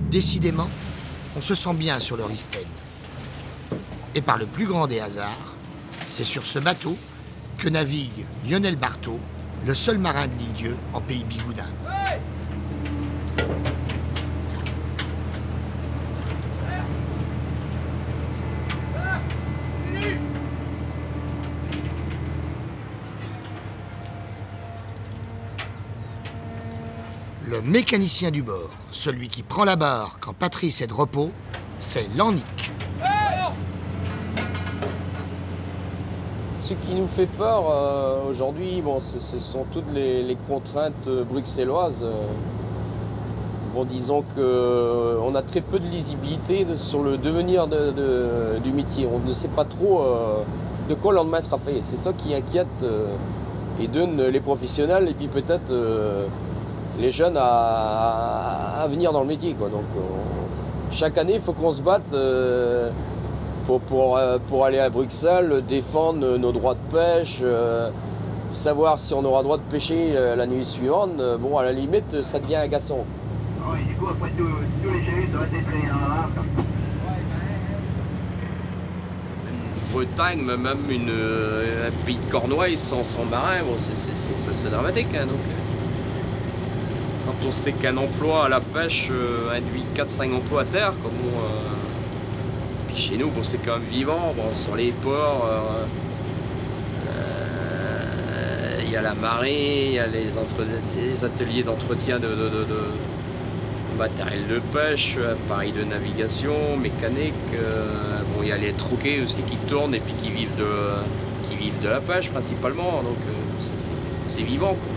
Décidément, on se sent bien sur le Ristène. Et par le plus grand des hasards, c'est sur ce bateau que navigue Lionel Barthaud, le seul marin de l'île-Dieu en pays bigoudin. Le mécanicien du bord, celui qui prend la barre quand Patrice est de repos, c'est Lannick. Ce qui nous fait peur aujourd'hui, bon, ce sont toutes les contraintes bruxelloises. Bon, disons qu'on a très peu de lisibilité sur le devenir du métier. On ne sait pas trop de quoi le lendemain sera fait. C'est ça qui inquiète et donne les professionnels et puis peut-être les jeunes à venir dans le métier, quoi. Donc, chaque année, il faut qu'on se batte pour aller à Bruxelles, défendre nos droits de pêche, savoir si on aura droit de pêcher la nuit suivante. Bon, à la limite, ça devient agaçant. Oui, du coup, après tous les cheveux doivent être traînés dans la barque. Bretagne, même un pays de Cornouailles sans marin, bon, ça serait dramatique. Hein, donc, quand on sait qu'un emploi à la pêche induit 4-5 emplois à terre, comme puis chez nous, bon, c'est quand même vivant. Bon, sur les ports, il y a la marée, il y a les ateliers d'entretien de matériel de pêche, appareils de navigation, mécanique. Bon, il y a les troquets aussi qui tournent et puis qui vivent de la pêche principalement. Donc c'est vivant, quoi.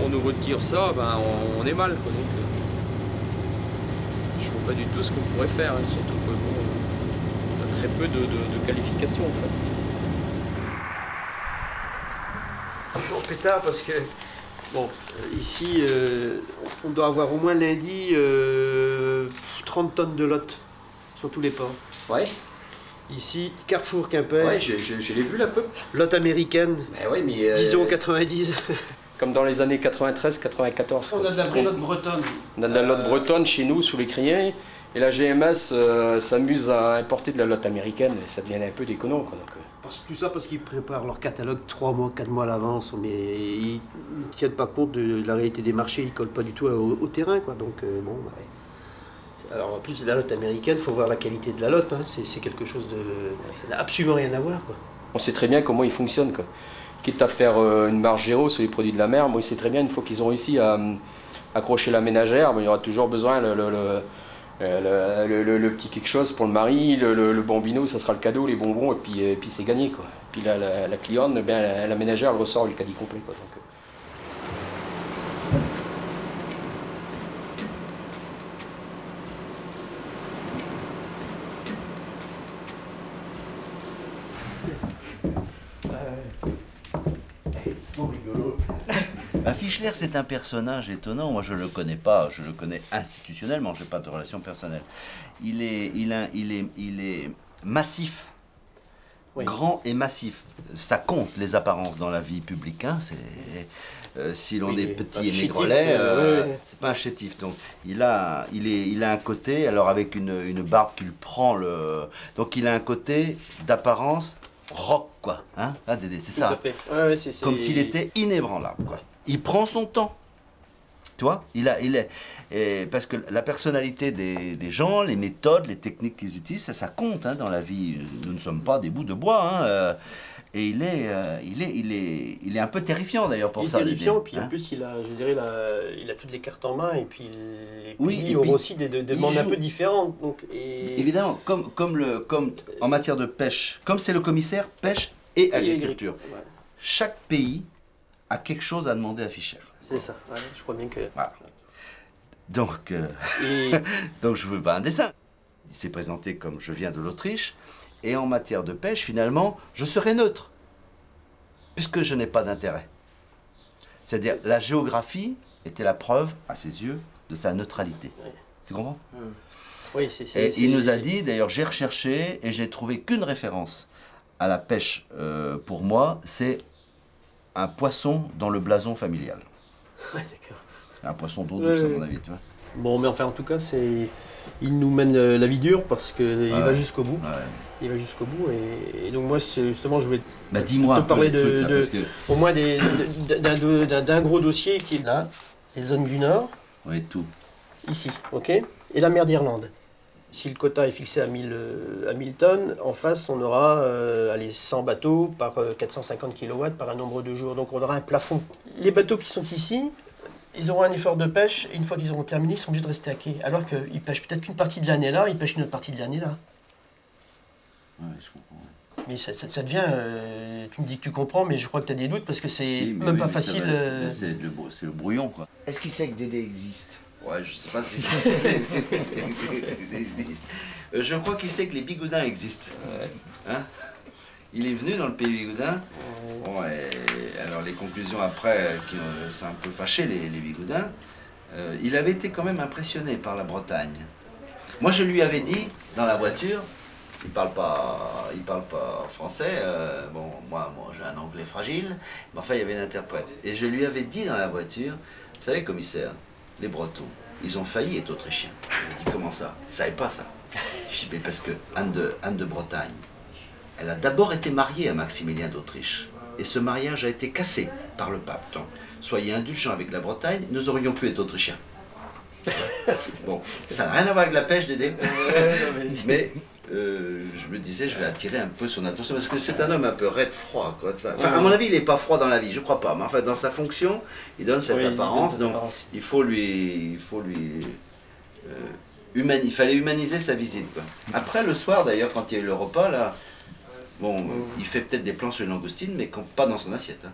On nous retire ça, ben, on est mal, quoi. Donc, je ne vois pas du tout ce qu'on pourrait faire, hein, surtout que bon, on a très peu de qualifications en fait. Je suis en pétard parce que, bon, ici, on doit avoir au moins lundi 30 tonnes de lottes sur tous les ports. Ouais. Ici, Carrefour Quimper. Ouais, je l'ai vu là peu. Lotte américaine. Ben ouais, mais. Disons 90. Comme dans les années 93-94. On a de la vraie lotte bretonne. On a de la lotte bretonne chez nous, sous les criers. Et la GMS s'amuse à importer de la lotte américaine. Et ça devient un peu déconnant, quoi. Donc, Tout ça parce qu'ils préparent leur catalogue 3 mois, 4 mois à l'avance. Mais ils ne tiennent pas compte de la réalité des marchés. Ils ne collent pas du tout au terrain, quoi. Donc, bon. Ouais. Alors, en plus de la lotte américaine, il faut voir la qualité de la lotte. Hein. C'est quelque chose de. Ça n'a absolument rien à voir, quoi. On sait très bien comment ils fonctionnent, quoi. Quitte à faire une marge zéro sur les produits de la mer, moi, il sait très bien, une fois qu'ils ont réussi à accrocher la ménagère, il y aura toujours besoin le petit quelque chose pour le mari, le bambino, ça sera le cadeau, les bonbons, et puis c'est gagné, quoi. Puis la cliente, bien, la ménagère, elle ressort le caddie complet, quoi. Donc, rigolo. Fischler, c'est un personnage étonnant. Moi, je le connais pas. Je le connais institutionnellement. Je n'ai pas de relation personnelle. Il est massif, oui. Grand et massif. Ça compte les apparences dans la vie publique. Hein. Si l'on est petit et négrelais, c'est pas un chétif. Donc, il a un côté. Alors avec une barbe qui le prend Donc, il a un côté d'apparence. Rock, quoi, hein, Dédé, c'est ça. Ouais, comme s'il était inébranlable, quoi. Il prend son temps, tu vois. Parce que la personnalité des gens, les méthodes, les techniques qu'ils utilisent, ça compte, hein, dans la vie. Nous ne sommes pas des bouts de bois, hein. Et il est un peu terrifiant d'ailleurs pour ça. Il est terrifiant, Dédé, puis hein. en plus il a toutes les cartes en main et puis oui, aura aussi des demandes un peu différentes. Donc, évidemment, comme en matière de pêche, comme c'est le commissaire pêche et agriculture, ouais. Chaque pays a quelque chose à demander à Fischer. C'est ça, ouais, je crois bien que... Voilà. Donc, donc je veux pas un dessin. Il s'est présenté comme je viens de l'Autriche. Et en matière de pêche, finalement, je serai neutre, puisque je n'ai pas d'intérêt. C'est-à-dire, la géographie était la preuve, à ses yeux, de sa neutralité. Oui. Tu comprends? Oui, Et il nous a dit, d'ailleurs, j'ai recherché et j'ai trouvé qu'une référence à la pêche, pour moi, c'est un poisson dans le blason familial. Oui, d'accord. Un poisson d'eau douce, à mon avis, tu vois. Bon, mais enfin, en tout cas, il nous mène la vie dure parce qu'il va jusqu'au bout. Ouais. Il va jusqu'au bout. Et donc, moi, justement, je vais Bah, dis-moi te un peu parler les trucs, là, parce que... au moins d'un gros dossier qui est là, les zones du Nord, Oui, tout. ici, ok, et la mer d'Irlande. Si le quota est fixé à 1000 tonnes, en face, on aura 100 bateaux par 450 kW par un nombre de jours. Donc, on aura un plafond. Les bateaux qui sont ici, ils auront un effort de pêche, et une fois qu'ils auront terminé, ils sont obligés de rester à quai. Alors qu'ils pêchent peut-être qu'une partie de l'année là, ils pêchent une autre partie de l'année là. Ouais, je comprends. Mais ça devient... tu me dis que tu comprends, mais je crois que tu as des doutes parce que c'est Si, mais même oui, pas mais facile. C'est le brouillon, quoi. Est-ce qu'il sait que Dédé existe? Ouais, je sais pas si c'est... Je crois qu'il sait que les bigoudins existent. Hein? Il est venu dans le pays bigoudin. Bon, et alors les conclusions après, ça a un peu fâché les bigoudins. Il avait été quand même impressionné par la Bretagne. Moi, je lui avais dit, dans la voiture, il parle pas français. Bon, moi j'ai un anglais fragile, mais enfin, il y avait une interprète. Et je lui avais dit dans la voiture, vous savez, commissaire, les Bretons, ils ont failli être autrichiens. Je lui ai dit, comment ça? Ils ne savaient pas ça. Je dis, mais parce que Anne de Bretagne, elle a d'abord été mariée à Maximilien d'Autriche. Et ce mariage a été cassé par le pape. Donc, soyez indulgents avec la Bretagne, nous aurions pu être autrichiens. Bon, ça n'a rien à voir avec la pêche, Dédé. Mais je me disais, je vais attirer un peu son attention, parce que c'est un homme un peu raide, froid, quoi. Enfin, à mon avis, il n'est pas froid dans la vie, je crois pas. Mais enfin, dans sa fonction, il donne cette apparence. Donc, il fallait humaniser sa visite, quoi. Après, le soir, d'ailleurs, quand il y a eu le repas, là, bon, il fait peut-être des plans sur une langoustine, mais pas dans son assiette. Hein.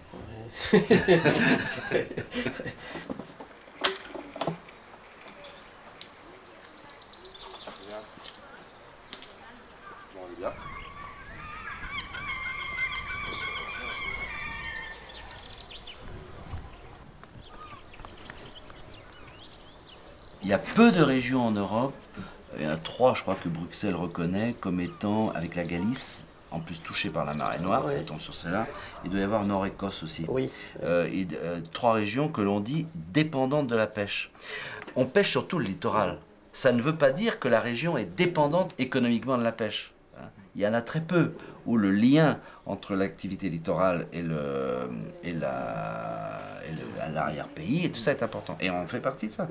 Il y a peu de régions en Europe, il y en a 3, je crois, que Bruxelles reconnaît comme étant, avec la Galice, en plus touchée par la marée noire, ça tombe sur celle-là. Il doit y avoir Nord-Écosse aussi. Oui. 3 régions que l'on dit dépendantes de la pêche. On pêche sur tout le littoral. Ça ne veut pas dire que la région est dépendante économiquement de la pêche. Il y en a très peu où le lien entre l'activité littorale et l'arrière-pays, et tout ça est important. Et on fait partie de ça.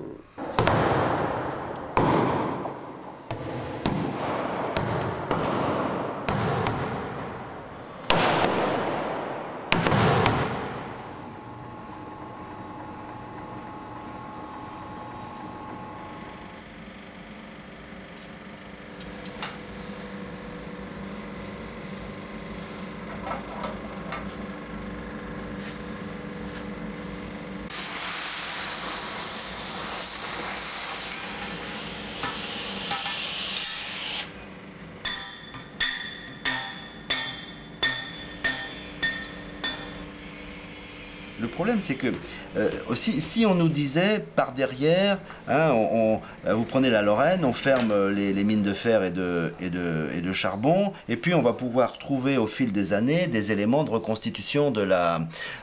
Le problème, c'est que si on nous disait par derrière, hein, vous prenez la Lorraine, on ferme les mines de fer et de charbon, et puis on va pouvoir trouver au fil des années des éléments de reconstitution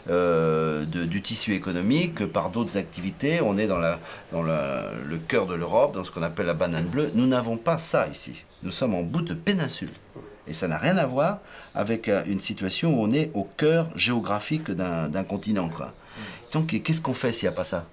du tissu économique par d'autres activités. On est dans le cœur de l'Europe, dans ce qu'on appelle la banane bleue. Nous n'avons pas ça ici. Nous sommes en bout de péninsule. Et ça n'a rien à voir avec une situation où on est au cœur géographique d'un continent, quoi. Donc, qu'est-ce qu'on fait s'il n'y a pas ça?